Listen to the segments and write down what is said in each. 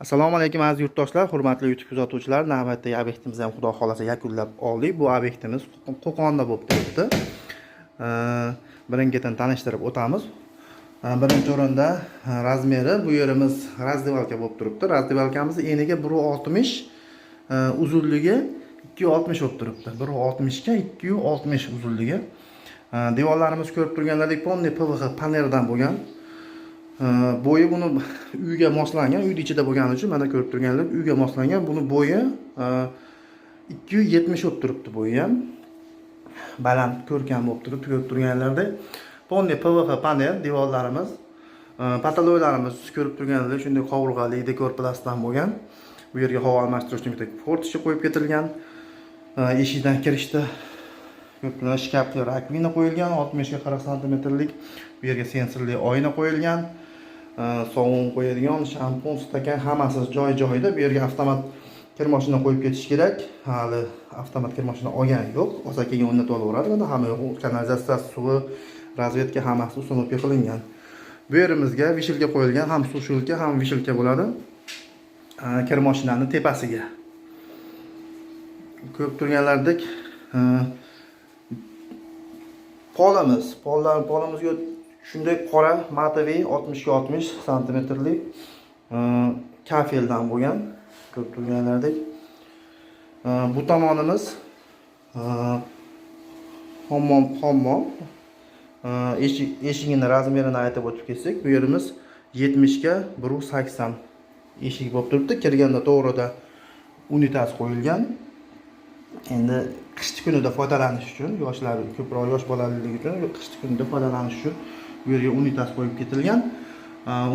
Assalomu alaykum aziz yurtdoshlar, hurmatli YouTube kuzatuvchilar. Navbatdagi obyektimizni ham xudo xolasa yakunlab oldik. Bu obyektimiz Qo'qonda bo'lib turibdi. Birin-ketin tanishtirib o'tamiz. Birinchi o'rinda razmeri, bu yerimiz razdevalka bo'lib turibdi. Razdevalkamiz eniga 1.60, uzunligi 2.60 bo'lib turibdi. 1.60 ga 2.60 uzunligi. Devorlarimiz ko'rib turganlaridek ponni PVH paneldan bo'lgan. Bo'yi buni uyga moslangan, uyning ichida bo'lgani uchun mana ko'rib turganlar uyga moslangan. Buni bo'yi 270 bo'lib turibdi, bo'yi ham baland, ko'rkam bo'lib turibdi. Ko'rib turganlarda ponni PVH panel devorlarimiz, pataloylarimiz ko'rib turganlar shunday qovurg'ali dekor plastdan bo'lgan. Bu yerga havo almashtirish uchun bitta forticha qo'yib ketilgan. Eshikdan kirishda ko'rib turgan shkafli rakvina qo'yilgan, 60 ga 40 santimetrlik. Bu yerga sensorli oyna qo'yilgan. Sovun qo'yadigan shampun, stakan hammasi joy-joyida. Bu yerga avtomat kir mashina qo'yib ketish kerak. Hali avtomat kir mashina olgan yo'q. Olsa keyin o'rnatib olaveradi. Bunda hamma kanalizatsiya suvi, razvedka hammasi uстановка qilingan. Bu yerimizga vishilka qo'yilgan, ham sushilka, ham vishilka bo'ladi. Kir mashinani tepasiga. Ko'rib turganlardek polamizga shunday qora matoviy 60 ga 60 santimetrlik kafeldan bo'lgan. Ko'rib turganlardek bu tomonimiz hammom. Eshigini razmerini aytib o'tib ketsak, bu yerimiz 70 ga 1.80 eshik bo'lib turibdi. Kirganda to'g'rida unitaz qo'yilgan. Endi qishki kunida foydalanish uchun, yoshlar ko'proq yosh bolaligi uchun qishki kunida foydalanish uchun bu yerga unitaz qo'yib ketilgan.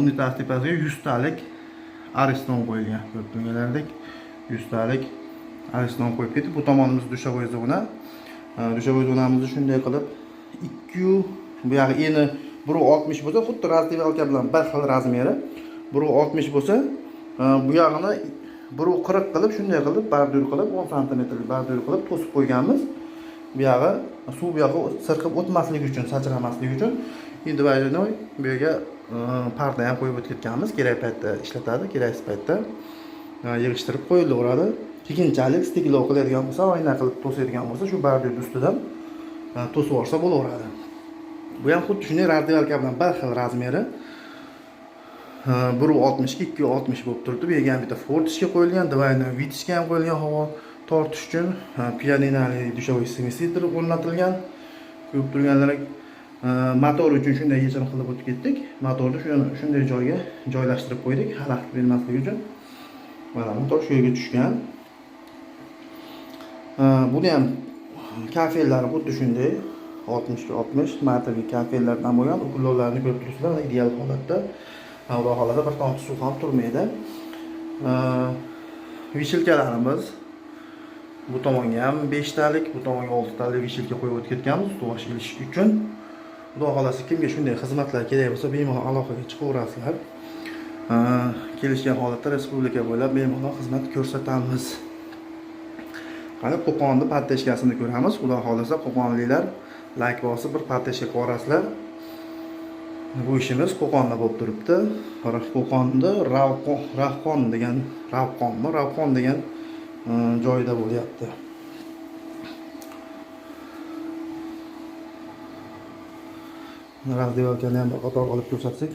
Unitaz tepasiga 100 talik ariston qo'yilgan. Ko'rib turganlaridek 100 talik ariston qo'yib ketib, bu tomonimiz dushovoy zona. Dushovoy zonamizni shunday qilib 2 bu yog'i eni 1.60 bo'lsa, xuddi razdevalka bilan bir xil razmeri. 1.60 bo'lsa, bu yog'ini 1.40 qilib shunday qilib bordyur qilib 10 santimetrlik bordyur qilib to'sib qo'yganmiz. Bu yog'i suv bu yoqqa sirqib o'tmasligi uchun, sachramasligi uchun individual bu yerga parda ham qo'yib o'tganmiz. Kerak paytda ishlatadi, keraksiz paytda yig'ishtirib qo'yilaveradi. Keyinchalik stiklov qiladigan bo'lsa, oyna qilib to'sadigan bo'lsa, shu bordyur ustidan to'sib olsa bo'laveradi. Bu ham xuddi shunday razdevalka bilan bir xil razmeri. 1.60 ga 2.60 bo'lib turibdi. Bu yerga ham bitta fortichka qo'yilgan, двойной виточка ham qo'yilgan havo tortish uchun. Pianinali dushovoy semisidir o'rnatilgan. Ko'rib turganlaring motor uchun shunday yechim qilib o'tib ketdik. Motorni shunday joyga joylashtirib qo'ydik, xalaqit bermasligi uchun. Mana motor shu yerga tushgan. Buni ham kafellari xuddi shunday 60 ga 60 matoviy kafellardan bo'lgan. Ukullarni ko'rib turibsizlar, ideal holatda. Xudo xolasa bir tomchi suv ham turmaydi. Vishilkalarimiz bu tomonga ham 5 talik, bu tomonga 6 talik vishilka qo'yib o'tib ketganmiz, to'g'ash ilish uchun. Xudo xolasa kimga shunday xizmatlar kerak bo'lsa, bemalol aloqaga chiqaverasizlar. Kelishgan holatda respublika bo'ylab bemalol xizmat ko'rsatamiz. Qani Qo'qonni patteshkasini ko'ramiz. Xudo xolasa Qo'qonliklar like bosib bir patteshka qo'yasizlar. Bu ishimiz Qo'qonda bo'lib turibdi. Qo'qonda Ravqon degan joyda bo'lyapti. Razdevalkani ham bir qator olib ko'rsatsak.